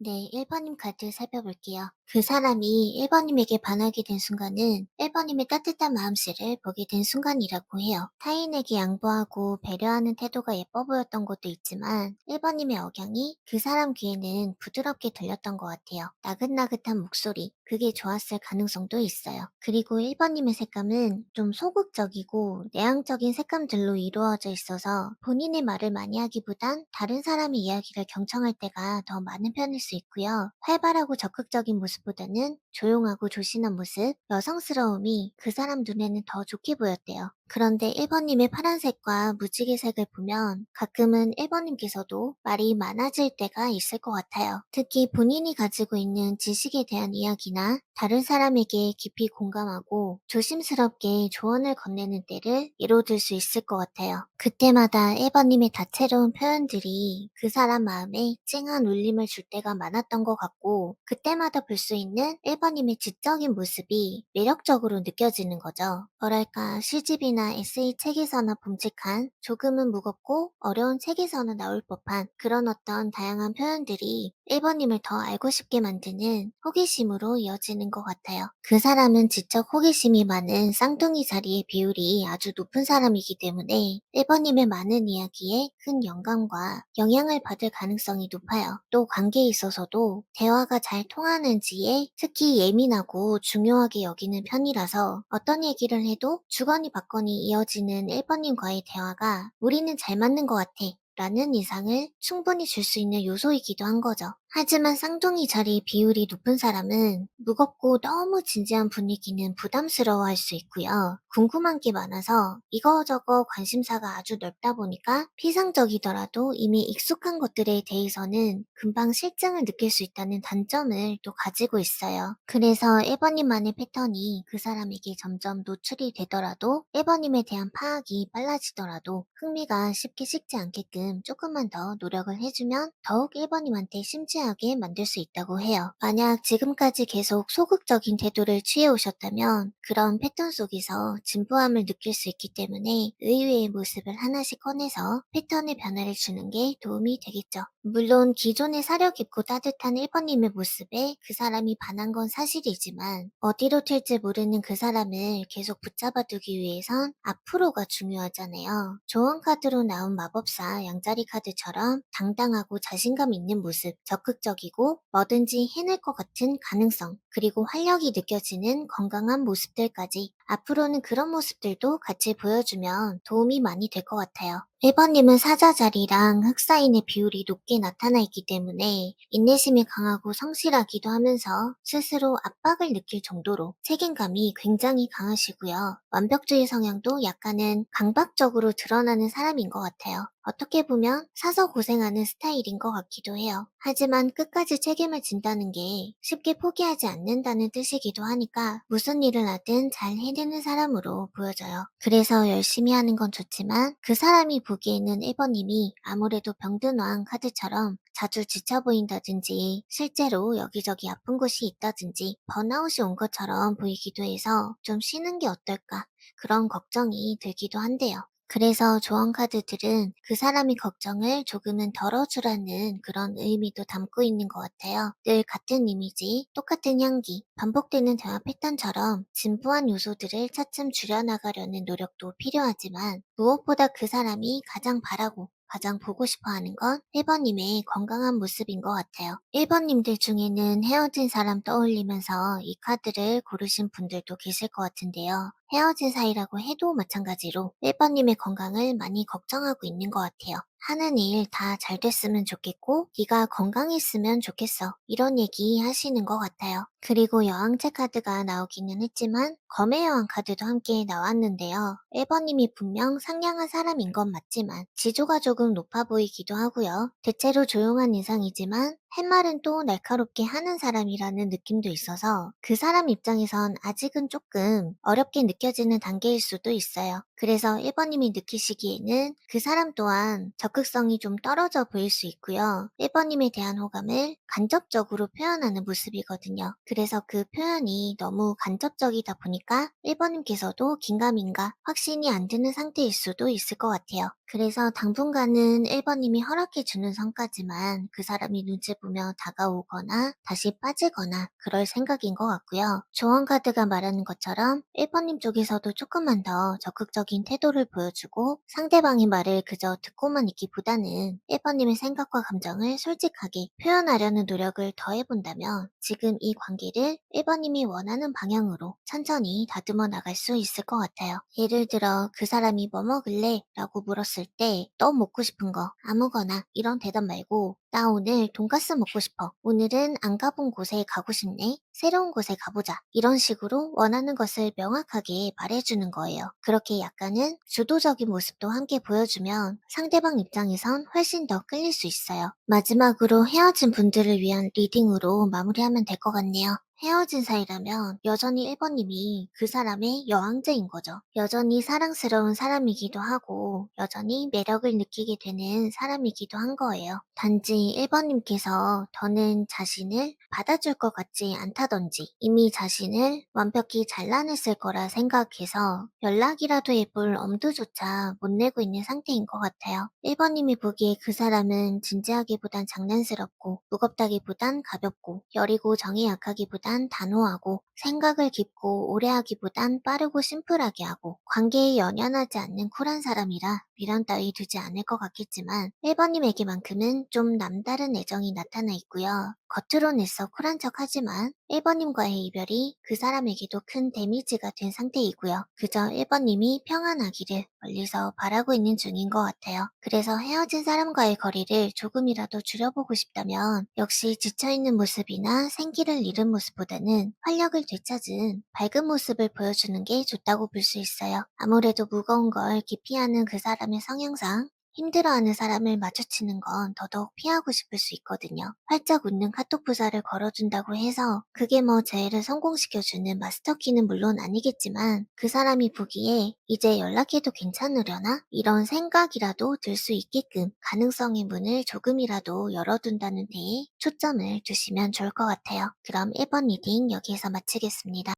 네, 1번님 카드 살펴볼게요. 그 사람이 1번님에게 반하게 된 순간은 1번님의 따뜻한 마음씨를 보게 된 순간이라고 해요. 타인에게 양보하고 배려하는 태도가 예뻐 보였던 것도 있지만 1번님의 억양이 그 사람 귀에는 부드럽게 들렸던 것 같아요. 나긋나긋한 목소리, 그게 좋았을 가능성도 있어요. 그리고 1번님의 색감은 좀 소극적이고 내향적인 색감들로 이루어져 있어서 본인의 말을 많이 하기보단 다른 사람의 이야기를 경청할 때가 더 많은 편일 수 있고요. 활발하고 적극적인 모습보다는 조용하고 조신한 모습, 여성스러움이 그 사람 눈에는 더 좋게 보였대요. 그런데 1번님의 파란색과 무지개색을 보면 가끔은 1번님께서도 말이 많아질 때가 있을 것 같아요. 특히 본인이 가지고 있는 지식에 대한 이야기나 다른 사람에게 깊이 공감하고 조심스럽게 조언을 건네는 때를 예로들 수 있을 것 같아요. 그때마다 1번님의 다채로운 표현들이 그 사람 마음에 찡한 울림을 줄 때가 많았던 것 같고, 그때마다 볼 수 있는 1번님의 지적인 모습이 매력적으로 느껴지는 거죠. 뭐랄까, 시집이나 에세이 책에서나 봄직한, 조금은 무겁고 어려운 책에서나 나올 법한 그런 어떤 다양한 표현들이 1번님을 더 알고 싶게 만드는 호기심으로 이어지는 것 같아요. 그 사람은 지적 호기심이 많은 쌍둥이 자리의 비율이 아주 높은 사람이기 때문에 1번님의 많은 이야기에 큰 영감과 영향을 받을 가능성이 높아요. 또 관계에 있어서도 대화가 잘 통하는지에 특히 예민하고 중요하게 여기는 편이라서 어떤 얘기를 해도 주거니 받거니 이어지는 1번님과의 대화가 우리는 잘 맞는 것 같아 라는 인상을 충분히 줄 수 있는 요소이기도 한 거죠. 하지만 쌍둥이 자리 비율이 높은 사람은 무겁고 너무 진지한 분위기는 부담스러워할 수 있고요. 궁금한 게 많아서 이거저거 관심사가 아주 넓다 보니까 피상적이더라도 이미 익숙한 것들에 대해서는 금방 실증을 느낄 수 있다는 단점을 또 가지고 있어요. 그래서 1번님만의 패턴이 그 사람에게 점점 노출이 되더라도 1번님에 대한 파악이 빨라지더라도 흥미가 쉽게 식지 않게끔 조금만 더 노력을 해주면 더욱 1번님한테 심취하게 만들 수 있다고 해요. 만약 지금까지 계속 소극적인 태도를 취해 오셨다면 그런 패턴 속에서 진부함을 느낄 수 있기 때문에 의외의 모습을 하나씩 꺼내서 패턴의 변화를 주는 게 도움이 되겠죠. 물론 기존의 사려 깊고 따뜻한 1번님의 모습에 그 사람이 반한 건 사실이지만 어디로 튈지 모르는 그 사람을 계속 붙잡아두기 위해선 앞으로가 중요하잖아요. 조언 카드로 나온 마법사 양자리 카드처럼 당당하고 자신감 있는 모습, 적극적이고 뭐든지 해낼 것 같은 가능성, 그리고 활력이 느껴지는 건강한 모습들까지 앞으로는 그런 모습들도 같이 보여주면 도움이 많이 될 것 같아요. 1번님은 사자자리랑 흑사인의 비율이 높게 나타나 있기 때문에 인내심이 강하고 성실하기도 하면서 스스로 압박을 느낄 정도로 책임감이 굉장히 강하시고요. 완벽주의 성향도 약간은 강박적으로 드러나는 사람인 것 같아요. 어떻게 보면 사서 고생하는 스타일인 것 같기도 해요. 하지만 끝까지 책임을 진다는 게 쉽게 포기하지 않는다는 뜻이기도 하니까 무슨 일을 하든 잘 해내는 사람으로 보여져요. 그래서 열심히 하는 건 좋지만 그 사람이 보기에는 1번님이 아무래도 병든 왕 카드처럼 자주 지쳐 보인다든지 실제로 여기저기 아픈 곳이 있다든지 번아웃이 온 것처럼 보이기도 해서 좀 쉬는 게 어떨까 그런 걱정이 들기도 한데요. 그래서 조언 카드들은 그 사람의 걱정을 조금은 덜어주라는 그런 의미도 담고 있는 것 같아요. 늘 같은 이미지, 똑같은 향기, 반복되는 대화 패턴처럼 진부한 요소들을 차츰 줄여나가려는 노력도 필요하지만 무엇보다 그 사람이 가장 바라고 가장 보고 싶어 하는 건 1번님의 건강한 모습인 것 같아요. 1번님들 중에는 헤어진 사람 떠올리면서 이 카드를 고르신 분들도 계실 것 같은데요. 헤어진 사이라고 해도 마찬가지로 1번님의 건강을 많이 걱정하고 있는 것 같아요. 하는 일 다 잘 됐으면 좋겠고, 네가 건강했으면 좋겠어. 이런 얘기 하시는 것 같아요. 그리고 여왕제 카드가 나오기는 했지만, 검의 여왕 카드도 함께 나왔는데요. 1번님이 분명 상냥한 사람인 건 맞지만, 지조가 조금 높아 보이기도 하고요. 대체로 조용한 인상이지만, 할 말은 또 날카롭게 하는 사람이라는 느낌도 있어서 그 사람 입장에선 아직은 조금 어렵게 느껴지는 단계일 수도 있어요. 그래서 1번님이 느끼시기에는 그 사람 또한 적극성이 좀 떨어져 보일 수 있고요. 1번님에 대한 호감을 간접적으로 표현하는 모습이거든요. 그래서 그 표현이 너무 간접적이다 보니까 1번님께서도 긴가민가 확신이 안 드는 상태일 수도 있을 것 같아요. 그래서 당분간은 1번님이 허락해주는 선까지만 그 사람이 눈치 보며 다가오거나 다시 빠지거나 그럴 생각인 것 같고요. 조언 카드가 말하는 것처럼 1번님 쪽에서도 조금만 더 적극적인 태도를 보여주고 상대방의 말을 그저 듣고만 있기보다는 1번님의 생각과 감정을 솔직하게 표현하려는 노력을 더 해본다면 지금 이 관계를 1번님이 원하는 방향으로 천천히 다듬어 나갈 수 있을 것 같아요. 예를 들어 그 사람이 뭐 먹을래? 라고 물었을 때 너 먹고 싶은 거 아무거나 이런 대답 말고 나 오늘 돈가스 먹고 싶어. 오늘은 안 가본 곳에 가고 싶네. 새로운 곳에 가보자. 이런 식으로 원하는 것을 명확하게 말해주는 거예요. 그렇게 약간은 주도적인 모습도 함께 보여주면 상대방 입장에선 훨씬 더 끌릴 수 있어요. 마지막으로 헤어진 분들을 위한 리딩으로 마무리하면 될 것 같네요. 헤어진 사이라면 여전히 1번님이 그 사람의 여왕제인 거죠. 여전히 사랑스러운 사람이기도 하고 여전히 매력을 느끼게 되는 사람이기도 한 거예요. 단지 1번님께서 더는 자신을 받아줄 것 같지 않다던지 이미 자신을 완벽히 잘라냈을 거라 생각해서 연락이라도 해볼 엄두조차 못 내고 있는 상태인 것 같아요. 1번님이 보기에 그 사람은 진지하기보단 장난스럽고 무겁다기보단 가볍고 여리고 정이 약하기보단 단호하고 생각을 깊고 오래 하기보단 빠르고 심플하게 하고 관계에 연연하지 않는 쿨한 사람이라 미련 따위 두지 않을 것 같겠지만 1번님에게만큼은 좀 남다른 애정이 나타나 있고요. 겉으론 애써 쿨한 척 하지만 1번님과의 이별이 그 사람에게도 큰 데미지가 된 상태이고요. 그저 1번님이 평안하기를 멀리서 바라고 있는 중인 것 같아요. 그래서 헤어진 사람과의 거리를 조금이라도 줄여보고 싶다면 역시 지쳐있는 모습이나 생기를 잃은 모습보다는 활력을 되찾은 밝은 모습을 보여주는 게 좋다고 볼 수 있어요. 아무래도 무거운 걸 기피하는 그 사람의 성향상 힘들어하는 사람을 마주치는 건 더더욱 피하고 싶을 수 있거든요. 활짝 웃는 카톡 부사를 걸어준다고 해서 그게 뭐 재회를 성공시켜주는 마스터키는 물론 아니겠지만 그 사람이 보기에 이제 연락해도 괜찮으려나? 이런 생각이라도 들 수 있게끔 가능성의 문을 조금이라도 열어둔다는 데에 초점을 두시면 좋을 것 같아요. 그럼 1번 리딩 여기에서 마치겠습니다.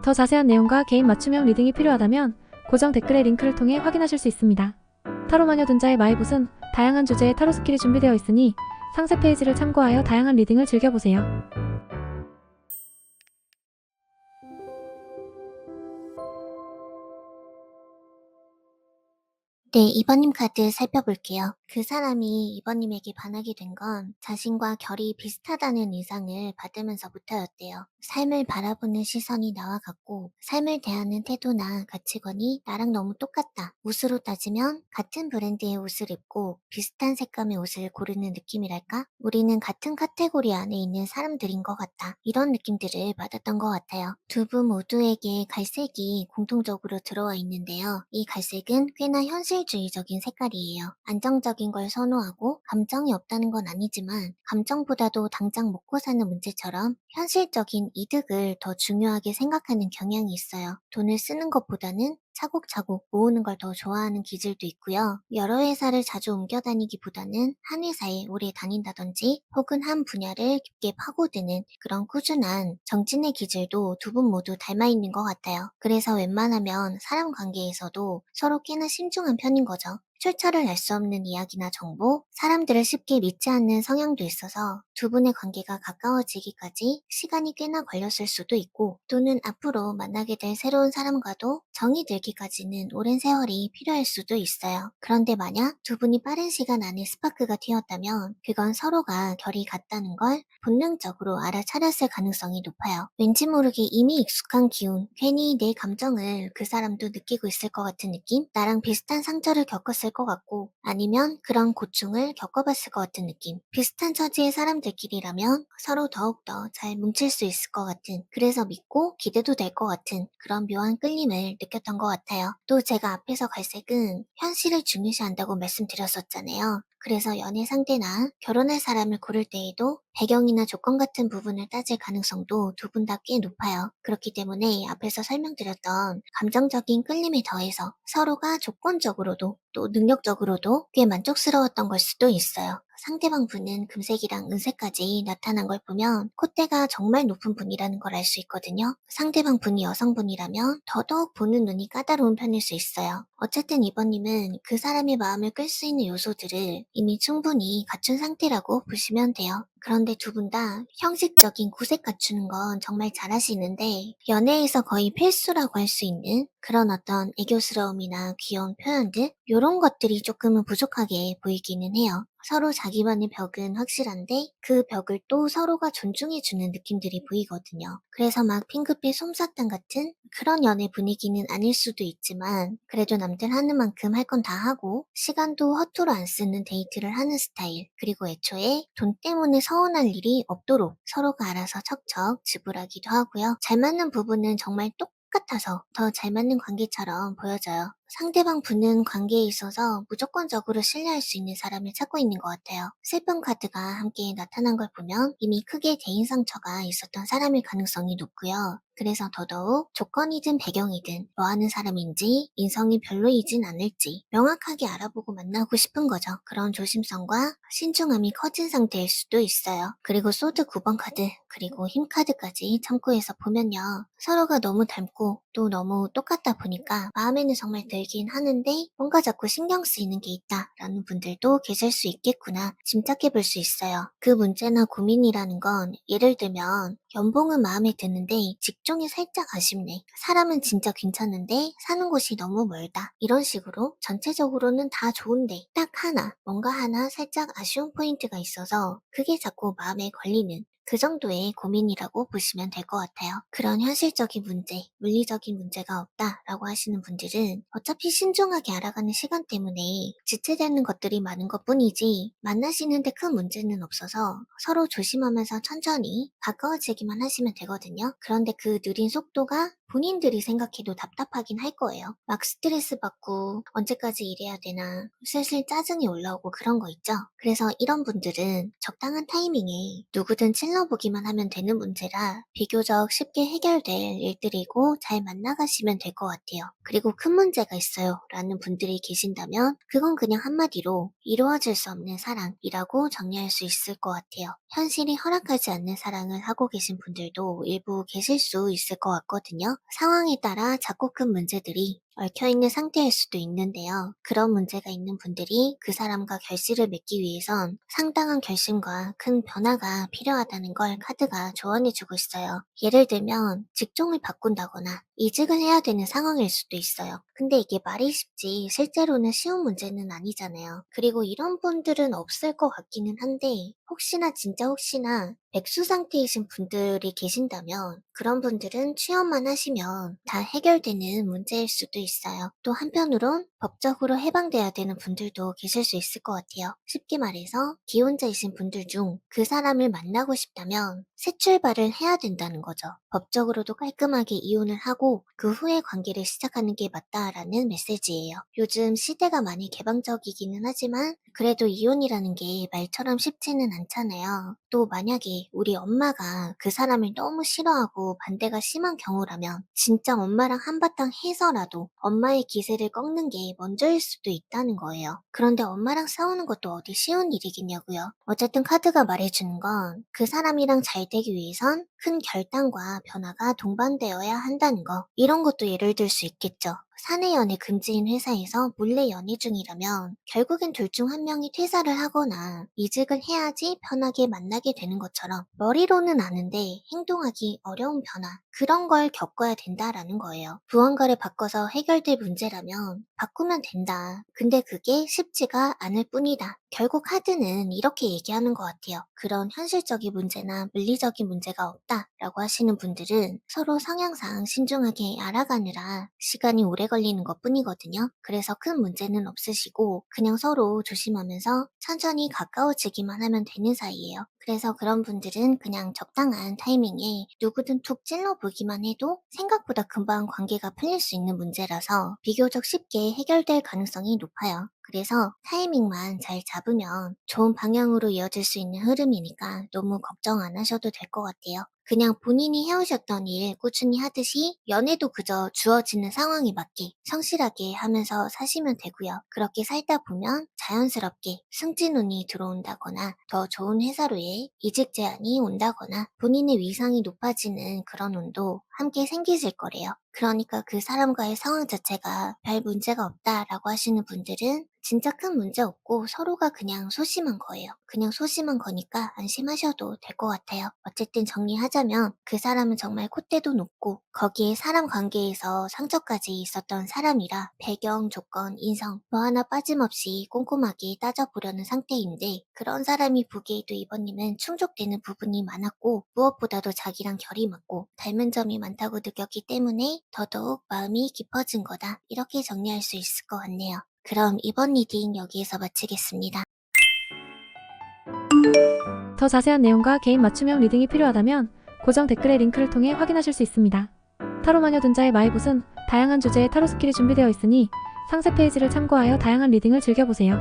더 자세한 내용과 개인 맞춤형 리딩이 필요하다면 고정 댓글의 링크를 통해 확인하실 수 있습니다. 타로마녀 dun자의 마이봇은 다양한 주제의 타로 스킬이 준비되어 있으니 상세 페이지를 참고하여 다양한 리딩을 즐겨보세요. 네, 2번님 카드 살펴볼게요. 그 사람이 2번님에게 반하게 된 건 자신과 결이 비슷하다는 인상을 받으면서부터였대요. 삶을 바라보는 시선이 나와 같고, 삶을 대하는 태도나 가치관이 나랑 너무 똑같다. 옷으로 따지면 같은 브랜드의 옷을 입고 비슷한 색감의 옷을 고르는 느낌이랄까? 우리는 같은 카테고리 안에 있는 사람들인 것 같다. 이런 느낌들을 받았던 것 같아요. 두 분 모두에게 갈색이 공통적으로 들어와 있는데요. 이 갈색은 꽤나 현실주의적인 색깔이에요. 안정적인 걸 선호하고 감정이 없다는 건 아니지만 감정보다도 당장 먹고 사는 문제처럼 현실적인 이득을 더 중요하게 생각하는 경향이 있어요. 돈을 쓰는 것보다는 차곡차곡 모으는 걸 더 좋아하는 기질도 있고요. 여러 회사를 자주 옮겨 다니기보다는 한 회사에 오래 다닌다든지 혹은 한 분야를 깊게 파고드는 그런 꾸준한 정진의 기질도 두 분 모두 닮아 있는 것 같아요. 그래서 웬만하면 사람 관계에서도 서로 꽤나 신중한 편인 거죠. 출처를 알 수 없는 이야기나 정보, 사람들을 쉽게 믿지 않는 성향도 있어서 두 분의 관계가 가까워지기까지 시간이 꽤나 걸렸을 수도 있고 또는 앞으로 만나게 될 새로운 사람과도 정이 들기까지는 오랜 세월이 필요할 수도 있어요. 그런데 만약 두 분이 빠른 시간 안에 스파크가 튀었다면 그건 서로가 결이 같다는 걸 본능적으로 알아차렸을 가능성이 높아요. 왠지 모르게 이미 익숙한 기운, 괜히 내 감정을 그 사람도 느끼고 있을 것 같은 느낌? 나랑 비슷한 상처를 겪었을 것 같고 아니면 그런 고충을 겪어봤을 것 같은 느낌. 비슷한 처지의 사람들끼리라면 서로 더욱더 잘 뭉칠 수 있을 것 같은 그래서 믿고 기대도 될 것 같은 그런 묘한 끌림을 느꼈던 것 같아요. 또 제가 앞에서 갈색은 현실을 중요시한다고 말씀드렸었잖아요. 그래서 연애 상대나 결혼할 사람을 고를 때에도 배경이나 조건 같은 부분을 따질 가능성도 두 분 다 꽤 높아요. 그렇기 때문에 앞에서 설명드렸던 감정적인 끌림에 더해서 서로가 조건적으로도 또 능력적으로도 꽤 만족스러웠던 걸 수도 있어요. 상대방 분은 금색이랑 은색까지 나타난 걸 보면 콧대가 정말 높은 분이라는 걸 알 수 있거든요. 상대방 분이 여성분이라면 더더욱 보는 눈이 까다로운 편일 수 있어요. 어쨌든 이번님은 그 사람의 마음을 끌 수 있는 요소들을 이미 충분히 갖춘 상태라고 보시면 돼요. 그런데 두 분 다 형식적인 구색 갖추는 건 정말 잘하시는데 연애에서 거의 필수라고 할 수 있는 그런 어떤 애교스러움이나 귀여운 표현들 요런 것들이 조금은 부족하게 보이기는 해요. 서로 자기만의 벽은 확실한데 그 벽을 또 서로가 존중해주는 느낌들이 보이거든요. 그래서 막 핑크빛 솜사탕 같은 그런 연애 분위기는 아닐 수도 있지만 그래도 남들 하는 만큼 할 건 다 하고 시간도 허투루 안 쓰는 데이트를 하는 스타일 그리고 애초에 돈 때문에 서운할 일이 없도록 서로가 알아서 척척 지불하기도 하고요. 잘 맞는 부분은 정말 똑같아서 더 잘 맞는 관계처럼 보여져요. 상대방 분은 관계에 있어서 무조건적으로 신뢰할 수 있는 사람을 찾고 있는 것 같아요. 슬픈 카드가 함께 나타난 걸 보면 이미 크게 개인 상처가 있었던 사람일 가능성이 높고요. 그래서 더더욱 조건이든 배경이든 뭐 하는 사람인지 인성이 별로이진 않을지 명확하게 알아보고 만나고 싶은 거죠. 그런 조심성과 신중함이 커진 상태일 수도 있어요. 그리고 소드 9번 카드 그리고 힘 카드까지 참고해서 보면요. 서로가 너무 닮고 또 너무 똑같다 보니까 마음에는 정말 들긴 하는데 뭔가 자꾸 신경 쓰이는 게 있다라는 분들도 계실 수 있겠구나 짐작해 볼 수 있어요. 그 문제나 고민이라는 건 예를 들면 연봉은 마음에 드는데 직종이 살짝 아쉽네. 사람은 진짜 괜찮은데 사는 곳이 너무 멀다. 이런 식으로 전체적으로는 다 좋은데 딱 하나, 뭔가 하나 살짝 아쉬운 포인트가 있어서 그게 자꾸 마음에 걸리는 그 정도의 고민이라고 보시면 될 것 같아요. 그런 현실적인 문제, 물리적인 문제가 없다라고 하시는 분들은 어차피 신중하게 알아가는 시간 때문에 지체되는 것들이 많은 것 뿐이지 만나시는데 큰 문제는 없어서 서로 조심하면서 천천히 가까워지기만 하시면 되거든요. 그런데 그 느린 속도가 본인들이 생각해도 답답하긴 할 거예요. 막 스트레스 받고 언제까지 일해야 되나 슬슬 짜증이 올라오고 그런 거 있죠. 그래서 이런 분들은 적당한 타이밍에 누구든 찔러보기만 하면 되는 문제라 비교적 쉽게 해결될 일들이고 잘 만나가시면 될 것 같아요. 그리고 큰 문제가 있어요 라는 분들이 계신다면 그건 그냥 한마디로 이루어질 수 없는 사랑이라고 정리할 수 있을 것 같아요. 현실이 허락하지 않는 사랑을 하고 계신 분들도 일부 계실 수 있을 것 같거든요. 상황에 따라 작고 큰 문제들이 얽혀있는 상태일 수도 있는데요. 그런 문제가 있는 분들이 그 사람과 결실을 맺기 위해선 상당한 결심과 큰 변화가 필요하다는 걸 카드가 조언해주고 있어요. 예를 들면 직종을 바꾼다거나 이직을 해야 되는 상황일 수도 있어요. 근데 이게 말이 쉽지 실제로는 쉬운 문제는 아니잖아요. 그리고 이런 분들은 없을 것 같기는 한데 혹시나 진짜 혹시나 백수 상태이신 분들이 계신다면 그런 분들은 취업만 하시면 다 해결되는 문제일 수도 있어요. 또 한편으론 법적으로 해방돼야 되는 분들도 계실 수 있을 것 같아요. 쉽게 말해서 기혼자이신 분들 중 그 사람을 만나고 싶다면 새 출발을 해야 된다는 거죠. 법적으로도 깔끔하게 이혼을 하고 그 후에 관계를 시작하는 게 맞다라는 메시지예요. 요즘 시대가 많이 개방적이기는 하지만 그래도 이혼이라는 게 말처럼 쉽지는 않잖아요. 또 만약에 우리 엄마가 그 사람을 너무 싫어하고 반대가 심한 경우라면 진짜 엄마랑 한바탕 해서라도 엄마의 기세를 꺾는 게 먼저일 수도 있다는 거예요. 그런데 엄마랑 싸우는 것도 어디 쉬운 일이겠냐고요. 어쨌든 카드가 말해주는 건 그 사람이랑 잘 되기 위해선 큰 결단과 변화가 동반되어야 한다는 거. 이런 것도 예를 들 수 있겠죠. 사내 연애 금지인 회사에서 몰래 연애 중이라면 결국엔 둘 중 한 명이 퇴사를 하거나 이직을 해야지 편하게 만나게 되는 것처럼 머리로는 아는데 행동하기 어려운 변화 그런 걸 겪어야 된다라는 거예요. 무언가를 바꿔서 해결될 문제라면 바꾸면 된다. 근데 그게 쉽지가 않을 뿐이다. 결국 카드는 이렇게 얘기하는 것 같아요. 그런 현실적인 문제나 물리적인 문제가 없다라고 하시는 분들은 서로 성향상 신중하게 알아가느라 시간이 오래 걸리는 것 뿐이거든요. 그래서 큰 문제는 없으시고 그냥 서로 조심하면서 천천히 가까워지기만 하면 되는 사이예요. 그래서 그런 분들은 그냥 적당한 타이밍에 누구든 툭 찔러보기만 해도 생각보다 금방 관계가 풀릴 수 있는 문제라서 비교적 쉽게 해결될 가능성이 높아요. 그래서 타이밍만 잘 잡으면 좋은 방향으로 이어질 수 있는 흐름이니까 너무 걱정 안 하셔도 될 것 같아요. 그냥 본인이 해오셨던 일 꾸준히 하듯이 연애도 그저 주어지는 상황에 맞게 성실하게 하면서 사시면 되고요. 그렇게 살다 보면 자연스럽게 승진운이 들어온다거나 더 좋은 회사로의 이직 제안이 온다거나 본인의 위상이 높아지는 그런 운도 함께 생기실 거래요. 그러니까 그 사람과의 상황 자체가 별 문제가 없다라고 하시는 분들은 진짜 큰 문제 없고 서로가 그냥 소심한 거예요. 그냥 소심한 거니까 안심하셔도 될 것 같아요. 어쨌든 정리하자면 그 사람은 정말 콧대도 높고 거기에 사람 관계에서 상처까지 있었던 사람이라 배경, 조건, 인성 뭐 하나 빠짐없이 꼼꼼하게 따져보려는 상태인데 그런 사람이 보기에도 이번님은 충족되는 부분이 많았고 무엇보다도 자기랑 결이 맞고 닮은 점이 많다고 느꼈기 때문에 더더욱 마음이 깊어진 거다. 이렇게 정리할 수 있을 것 같네요. 그럼 이번 리딩 여기에서 마치겠습니다. 더 자세한 내용과 개인 맞춤형 리딩이 필요하다면 고정 댓글의 링크를 통해 확인하실 수 있습니다. 타로 마녀 dun자의 마이봇은 다양한 주제의 타로 스킬이 준비되어 있으니 상세 페이지를 참고하여 다양한 리딩을 즐겨보세요.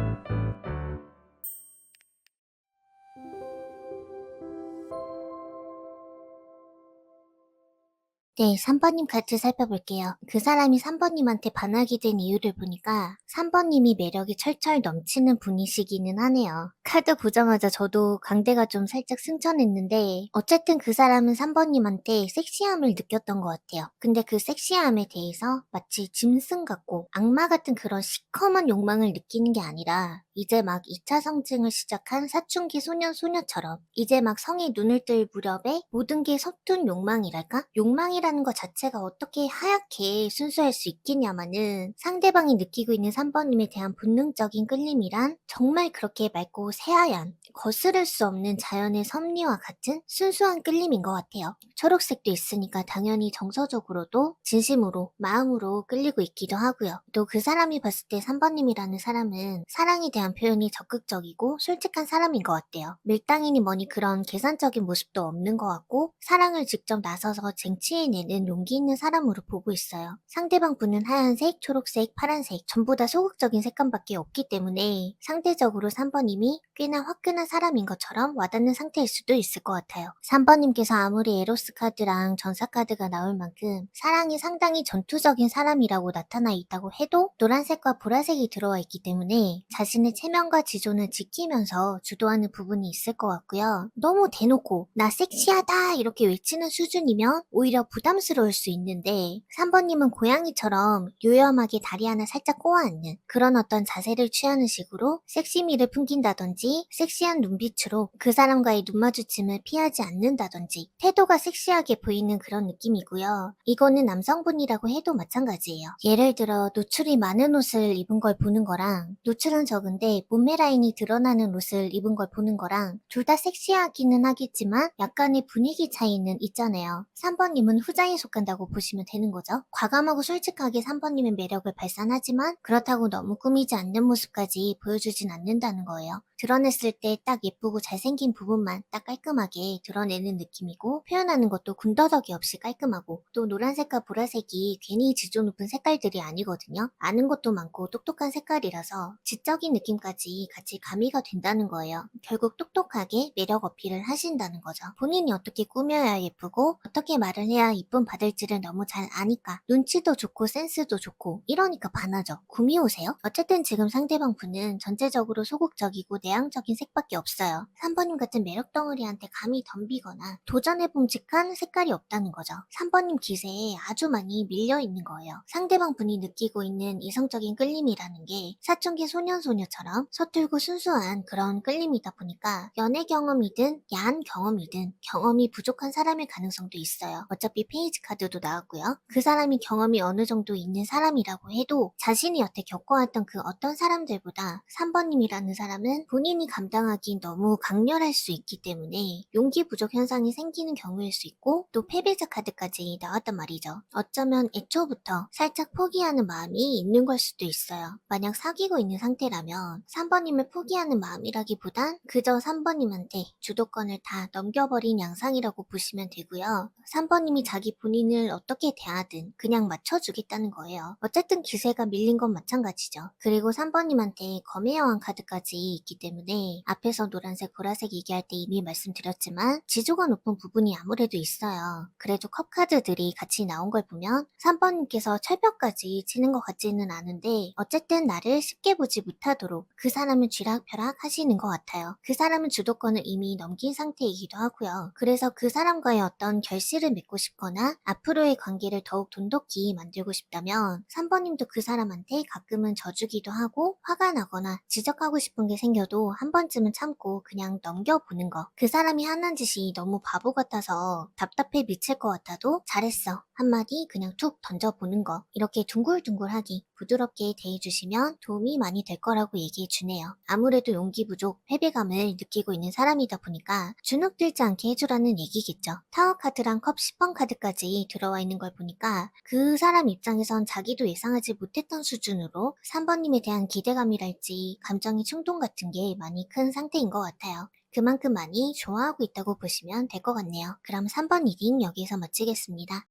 네, 3번님 카드 살펴볼게요. 그 사람이 3번님한테 반하게 된 이유를 보니까 3번님이 매력이 철철 넘치는 분이시기는 하네요. 카드 보자마자 저도 광대가 좀 살짝 승천했는데 어쨌든 그 사람은 3번님한테 섹시함을 느꼈던 것 같아요. 근데 그 섹시함에 대해서 마치 짐승 같고 악마 같은 그런 시커먼 욕망을 느끼는 게 아니라 이제 막 2차 성징을 시작한 사춘기 소년처럼 이제 막 성에 눈을 뜰 무렵에 모든 게 서툰 욕망이랄까? 욕망이라는 것 자체가 어떻게 하얗게 순수할 수 있겠냐마는 상대방이 느끼고 있는 3번님에 대한 본능적인 끌림이란 정말 그렇게 맑고 새하얀 거스를 수 없는 자연의 섭리와 같은 순수한 끌림인 것 같아요. 초록색도 있으니까 당연히 정서적으로도 진심으로 마음으로 끌리고 있기도 하고요. 또 그 사람이 봤을 때 3번님이라는 사람은 사랑에 대한 표현이 적극적이고 솔직한 사람인 것 같아요. 밀당이니 뭐니 그런 계산적인 모습도 없는 것 같고 사랑을 직접 나서서 쟁취해내는 용기 있는 사람으로 보고 있어요. 상대방 분은 하얀색, 초록색, 파란색 전부 다 소극적인 색감밖에 없기 때문에 상대적으로 3번님이 꽤나 화끈한 사람인 것처럼 와닿는 상태일 수도 있을 것 같아요. 3번님께서 아무리 에로스 카드랑 전사 카드가 나올 만큼 사랑이 상당히 전투적인 사람이라고 나타나 있다고 해도 노란색과 보라색이 들어와 있기 때문에 자신의 체면과 지존을 지키면서 주도하는 부분이 있을 것 같고요. 너무 대놓고 나 섹시하다 이렇게 외치는 수준이면 오히려 부담스러울 수 있는데 3번님은 고양이처럼 요염하게 다리 하나 살짝 꼬아앉는 그런 어떤 자세를 취하는 식으로 섹시미를 풍긴다든지 섹시한 눈빛으로 그 사람과의 눈 마주침을 피하지 않는다든지 태도가 섹시하게 보이는 그런 느낌이고요. 이거는 남성분이라고 해도 마찬가지예요. 예를 들어 노출이 많은 옷을 입은 걸 보는 거랑 노출은 적은데 몸매 라인이 드러나는 옷을 입은 걸 보는 거랑 둘 다 섹시하기는 하겠지만 약간의 분위기 차이는 있잖아요. 3번님은 후자에 속한다고 보시면 되는 거죠. 과감하고 솔직하게 3번님의 매력을 발산하지만 그렇다고 너무 꾸미지 않는 모습까지 보여주진 않는다는 거예요. 드러냈을 때 딱 예쁘고 잘생긴 부분만 딱 깔끔하게 드러내는 느낌이고 표현하는 것도 군더더기 없이 깔끔하고 또 노란색과 보라색이 괜히 지조 높은 색깔들이 아니거든요. 아는 것도 많고 똑똑한 색깔이라서 지적인 느낌까지 같이 가미가 된다는 거예요. 결국 똑똑하게 매력 어필을 하신다는 거죠. 본인이 어떻게 꾸며야 예쁘고 어떻게 말을 해야 이쁨 받을지를 너무 잘 아니까 눈치도 좋고 센스도 좋고 이러니까 반하죠. 구미 오세요? 어쨌든 지금 상대방 분은 전체적으로 소극적이고 내향적인 색밖에 없어요. 3번님 같은 매력 덩어리한테 감히 덤비거나 도전해 봄직한 색깔이 없다는 거죠. 3번님 기세에 아주 많이 밀려 있는 거예요. 상대방 분이 느끼고 있는 이성적인 끌림이라는 게 사춘기 소년처럼 서툴고 순수한 그런 끌림이다 보니까 연애 경험이든 야한 경험이든 경험이 부족한 사람일 가능성도 있어요. 어차피 페이지 카드도 나왔고요. 그 사람이 경험이 어느 정도 있는 사람이라고 해도 자신이 여태 겪어왔던 그 어떤 사람들보다 3번님이라는 사람은 본인이 감당하기 너무 강렬할 수 있기 때문에 용기 부족 현상이 생기는 경우일 수 있고 또 패배자 카드까지 나왔단 말이죠. 어쩌면 애초부터 살짝 포기하는 마음이 있는 걸 수도 있어요. 만약 사귀고 있는 상태라면 3번님을 포기하는 마음이라기보단 그저 3번님한테 주도권을 다 넘겨버린 양상이라고 보시면 되고요. 3번님이 자기 본인을 어떻게 대하든 그냥 맞춰주겠다는 거예요. 어쨌든 기세가 밀린 건 마찬가지죠. 그리고 3번님한테 검의 여왕 카드까지 있기 때문에 앞에서 노란색, 보라색 얘기할 때 이미 말씀드렸지만 지조가 높은 부분이 아무래도 있어요. 그래도 컵 카드들이 같이 나온 걸 보면 3번님께서 철벽까지 치는 것 같지는 않은데 어쨌든 나를 쉽게 보지 못하도록 그 사람을 쥐락펴락 하시는 것 같아요. 그 사람은 주도권을 이미 넘긴 상태이기도 하고요. 그래서 그 사람과의 어떤 결실을 맺고 싶거나 앞으로의 관계를 더욱 돈독히 만들고 싶다면 3번님도 그 사람한테 가끔은 져주기도 하고 화가 나거나 지적하고 싶은 게 생겨도 한 번쯤은 참고 그냥 넘겨보는 거. 그 사람이 하는 짓이 너무 바보 같아서 답답해 미칠 것 같아도 잘했어. 한마디 그냥 툭 던져보는 거. 이렇게 둥글둥글하게 부드럽게 대해주시면 도움이 많이 될 거라고 얘기해 주네요. 아무래도 용기 부족, 패배감을 느끼고 있는 사람이다 보니까 주눅들지 않게 해주라는 얘기겠죠. 타워 카드랑 컵 10번 카드까지 들어와 있는 걸 보니까 그 사람 입장에선 자기도 예상하지 못했던 수준으로 3번님에 대한 기대감이랄지 감정의 충동 같은 게 많이 큰 상태인 것 같아요. 그만큼 많이 좋아하고 있다고 보시면 될 것 같네요. 그럼 3번 리딩 여기서 마치겠습니다.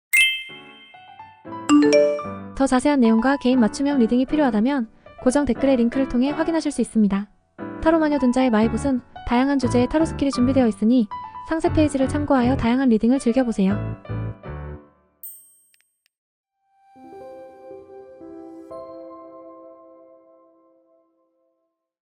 더 자세한 내용과 개인 맞춤형 리딩이 필요하다면 고정 댓글의 링크를 통해 확인하실 수 있습니다. 타로 마녀 dun자의 마이봇은 다양한 주제의 타로 스킬이 준비되어 있으니 상세 페이지를 참고하여 다양한 리딩을 즐겨보세요.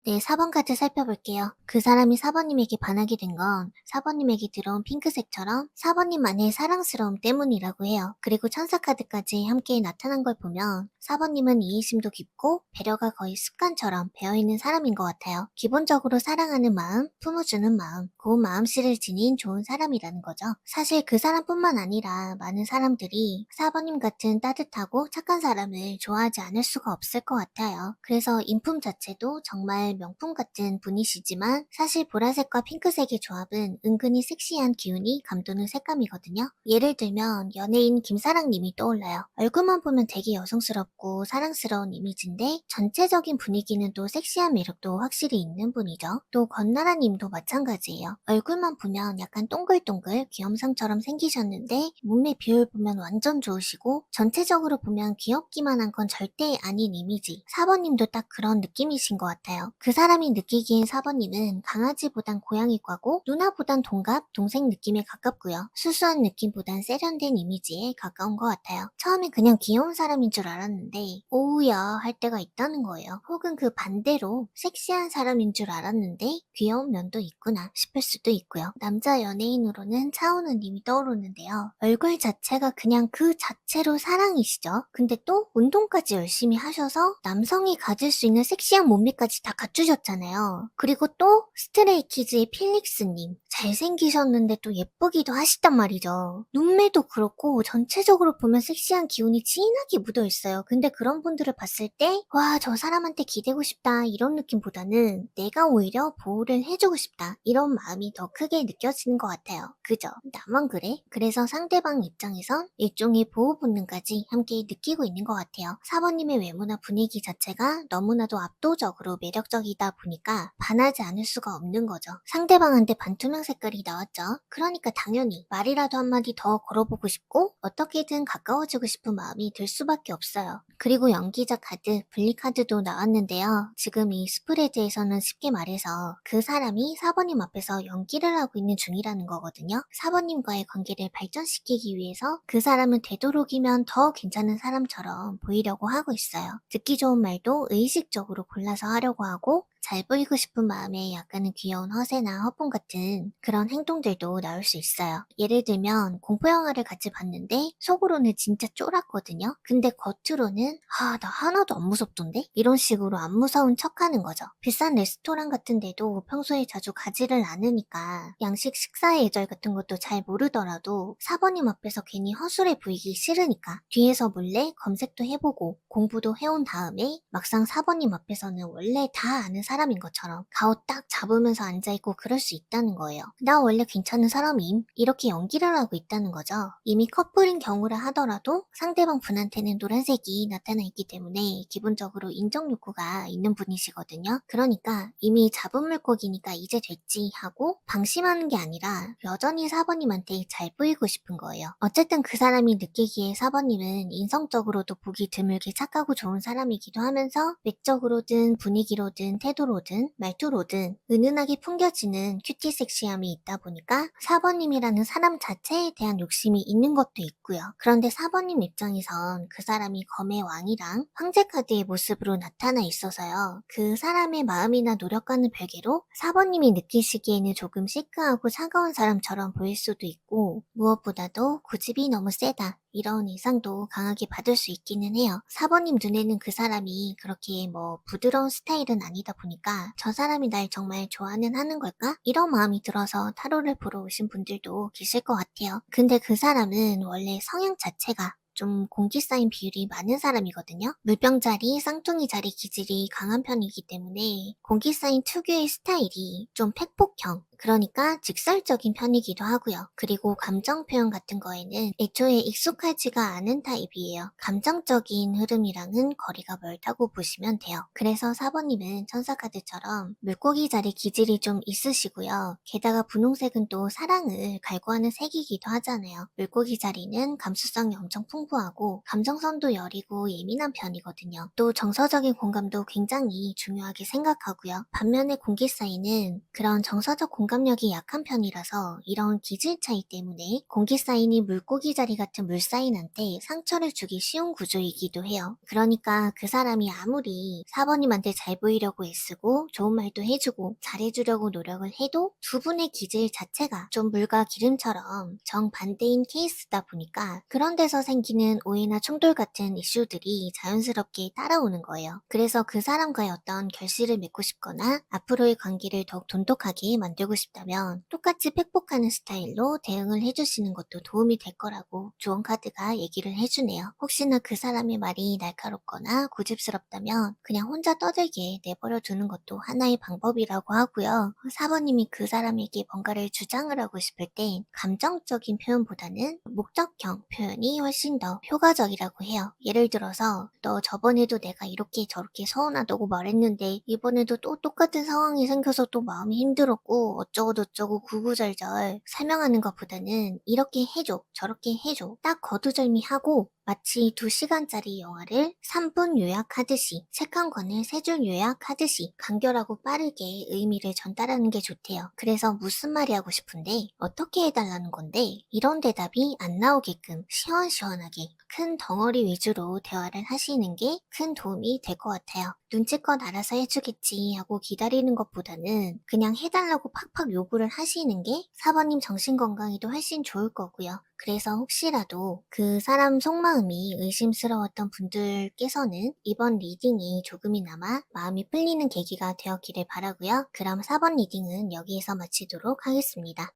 네, 4번 카드 살펴볼게요. 그 사람이 4번님에게 반하게 된 건 4번님에게 들어온 핑크색처럼 4번님만의 사랑스러움 때문이라고 해요. 그리고 천사 카드까지 함께 나타난 걸 보면 4번님은 이해심도 깊고 배려가 거의 습관처럼 배어있는 사람인 것 같아요. 기본적으로 사랑하는 마음, 품어주는 마음, 고운 마음씨를 지닌 좋은 사람이라는 거죠. 사실 그 사람뿐만 아니라 많은 사람들이 4번님 같은 따뜻하고 착한 사람을 좋아하지 않을 수가 없을 것 같아요. 그래서 인품 자체도 정말 명품 같은 분이시지만 사실 보라색과 핑크색의 조합은 은근히 섹시한 기운이 감도는 색감이거든요. 예를 들면 연예인 김사랑님이 떠올라요. 얼굴만 보면 되게 여성스럽고 사랑스러운 이미지인데 전체적인 분위기는 또 섹시한 매력도 확실히 있는 분이죠. 또 권나라님도 마찬가지예요. 얼굴만 보면 약간 동글동글 귀염상처럼 생기셨는데 몸매 비율 보면 완전 좋으시고 전체적으로 보면 귀엽기만 한 건 절대 아닌 이미지. 4번님도 딱 그런 느낌이신 것 같아요. 그 사람이 느끼기엔 4번님은 강아지보단 고양이과고 누나보단 동갑, 동생 느낌에 가깝고요. 수수한 느낌보단 세련된 이미지에 가까운 것 같아요. 처음엔 그냥 귀여운 사람인 줄 알았는데 오우야 할 때가 있다는 거예요. 혹은 그 반대로 섹시한 사람인 줄 알았는데 귀여운 면도 있구나 싶을 수도 있고요. 남자 연예인으로는 차은우님이 떠오르는데요. 얼굴 자체가 그냥 그 자체로 사랑이시죠. 근데 또 운동까지 열심히 하셔서 남성이 가질 수 있는 섹시한 몸매까지 다 갖추셨잖아요. 그리고 또 스트레이키즈의 필릭스님 잘생기셨는데 또 예쁘기도 하시단 말이죠. 눈매도 그렇고 전체적으로 보면 섹시한 기운이 진하게 묻어있어요. 근데 그런 분들을 봤을 때 와, 저 사람한테 기대고 싶다 이런 느낌보다는 내가 오히려 보호를 해주고 싶다 이런 마음이 더 크게 느껴지는 것 같아요. 그죠? 나만 그래? 그래서 상대방 입장에선 일종의 보호 본능까지 함께 느끼고 있는 것 같아요. 4번님의 외모나 분위기 자체가 너무나도 압도적으로 매력적이다 보니까 반하지 않을 수가 없는 거죠. 상대방한테 반투명 색깔이 나왔죠. 그러니까 당연히 말이라도 한마디 더 걸어보고 싶고 어떻게든 가까워지고 싶은 마음이 들 수밖에 없어요. 그리고 연기자 카드, 분리 카드도 나왔는데요. 지금 이 스프레드에서는 쉽게 말해서 그 사람이 4번님 앞에서 연기를 하고 있는 중이라는 거거든요. 4번님과의 관계를 발전시키기 위해서 그 사람은 되도록이면 더 괜찮은 사람처럼 보이려고 하고 있어요. 듣기 좋은 말도 의식적으로 골라서 하려고 하고 잘 보이고 싶은 마음에 약간은 귀여운 허세나 허풍 같은 그런 행동들도 나올 수 있어요. 예를 들면 공포영화를 같이 봤는데 속으로는 진짜 쫄았거든요. 근데 겉으로는 나 하나도 안 무섭던데? 이런 식으로 안 무서운 척하는 거죠. 비싼 레스토랑 같은 데도 평소에 자주 가지를 않으니까 양식 식사 예절 같은 것도 잘 모르더라도 4번님 앞에서 괜히 허술해 보이기 싫으니까 뒤에서 몰래 검색도 해보고 공부도 해온 다음에 막상 4번님 앞에서는 원래 다 아는 사람인 것처럼 가오 딱 잡으면서 앉아있고 그럴 수 있다는 거예요. 나 원래 괜찮은 사람임. 이렇게 연기를 하고 있다는 거죠. 이미 커플인 경우라 하더라도 상대방 분한테는 노란색이 나타나 있기 때문에 기본적으로 인정 욕구가 있는 분이시거든요. 그러니까 이미 잡은 물고기니까 이제 됐지 하고 방심하는 게 아니라 여전히 사번님한테 잘 보이고 싶은 거예요. 어쨌든 그 사람이 느끼기에 사번님은 인성적으로도 보기 드물게 착하고 좋은 사람이기도 하면서 외적으로든 분위기로든 태도로든 말투로든 은은하게 풍겨지는 큐티 섹시함이 있다 보니까 사번님이라는 사람 자체에 대한 욕심이 있는 것도 있고요. 그런데 사번님 입장에선 그 사람이 검의 왕이랑 황제 카드의 모습으로 나타나 있어서요. 그 사람의 마음이나 노력과는 별개로 사번님이 느끼시기에는 조금 시크하고 차가운 사람처럼 보일 수도 있고 무엇보다도 고집이 너무 세다. 이런 인상도 강하게 받을 수 있기는 해요. 사번님 눈에는 그 사람이 그렇게 부드러운 스타일은 아니다 보니까 저 사람이 날 정말 좋아는 하는 걸까? 이런 마음이 들어서 타로를 보러 오신 분들도 계실 것 같아요. 근데 그 사람은 원래 성향 자체가 좀 공기 쌓인 비율이 많은 사람이거든요. 물병자리, 쌍둥이 자리 기질이 강한 편이기 때문에 공기 쌓인 특유의 스타일이 좀 팩폭형, 그러니까 직설적인 편이기도 하고요. 그리고 감정 표현 같은 거에는 애초에 익숙하지가 않은 타입이에요. 감정적인 흐름이랑은 거리가 멀다고 보시면 돼요. 그래서 사번님은 천사카드처럼 물고기 자리 기질이 좀 있으시고요. 게다가 분홍색은 또 사랑을 갈구하는 색이기도 하잖아요. 물고기 자리는 감수성이 엄청 풍부하고 감정선도 여리고 예민한 편이거든요. 또 정서적인 공감도 굉장히 중요하게 생각하고요. 반면에 공기 사인은 그런 정서적 공감력이 약한 편이라서 이런 기질 차이 때문에 공기 사인이 물고기 자리 같은 물사인한테 상처를 주기 쉬운 구조이기도 해요. 그러니까 그 사람이 아무리 사번님한테 잘 보이려고 애쓰고 좋은 말도 해주고 잘해주려고 노력을 해도 두 분의 기질 자체가 좀 물과 기름처럼 정반대인 케이스다 보니까 그런 데서 생기는 오해나 충돌 같은 이슈들이 자연스럽게 따라오는 거예요. 그래서 그 사람과의 어떤 결실을 맺고 싶거나 앞으로의 관계를 더욱 돈독하게 만들고 싶다면 똑같이 팩폭하는 스타일로 대응을 해주시는 것도 도움이 될 거라고 조언 카드가 얘기를 해주네요. 혹시나 그 사람의 말이 날카롭거나 고집스럽다면 그냥 혼자 떠들게 내버려 두는 것도 하나의 방법이라고 하고요. 사번님이 그 사람에게 뭔가를 주장을 하고 싶을 땐 감정적인 표현보다는 목적형 표현이 훨씬 더 효과적이라고 해요. 예를 들어서 너 저번에도 내가 이렇게 저렇게 서운하다고 말했는데 이번에도 또 똑같은 상황이 생겨서 또 마음이 힘들었고 어쩌고저쩌고 구구절절 설명하는 것보다는 이렇게 해줘 저렇게 해줘 딱 거두절미하고 마치 2시간짜리 영화를 3분 요약하듯이 책 한 권을 3줄 요약하듯이 간결하고 빠르게 의미를 전달하는 게 좋대요. 그래서 무슨 말이 하고 싶은데 어떻게 해달라는 건데 이런 대답이 안 나오게끔 시원시원하게 큰 덩어리 위주로 대화를 하시는 게 큰 도움이 될 것 같아요. 눈치껏 알아서 해주겠지 하고 기다리는 것보다는 그냥 해달라고 팍팍 요구를 하시는 게 사번님 정신건강에도 훨씬 좋을 거고요. 그래서 혹시라도 그 사람 속마음이 의심스러웠던 분들께서는 이번 리딩이 조금이나마 마음이 풀리는 계기가 되었기를 바라고요. 그럼 4번 리딩은 여기에서 마치도록 하겠습니다.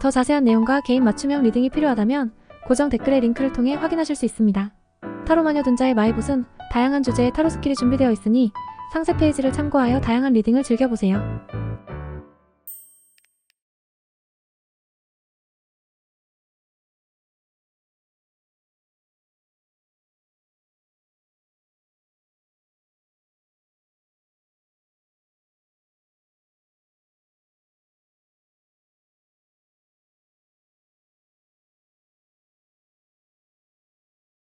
더 자세한 내용과 개인 맞춤형 리딩이 필요하다면 고정 댓글의 링크를 통해 확인하실 수 있습니다. 타로마녀 둔자의 마이봇은 다양한 주제의 타로 스킬이 준비되어 있으니 상세 페이지를 참고하여 다양한 리딩을 즐겨보세요.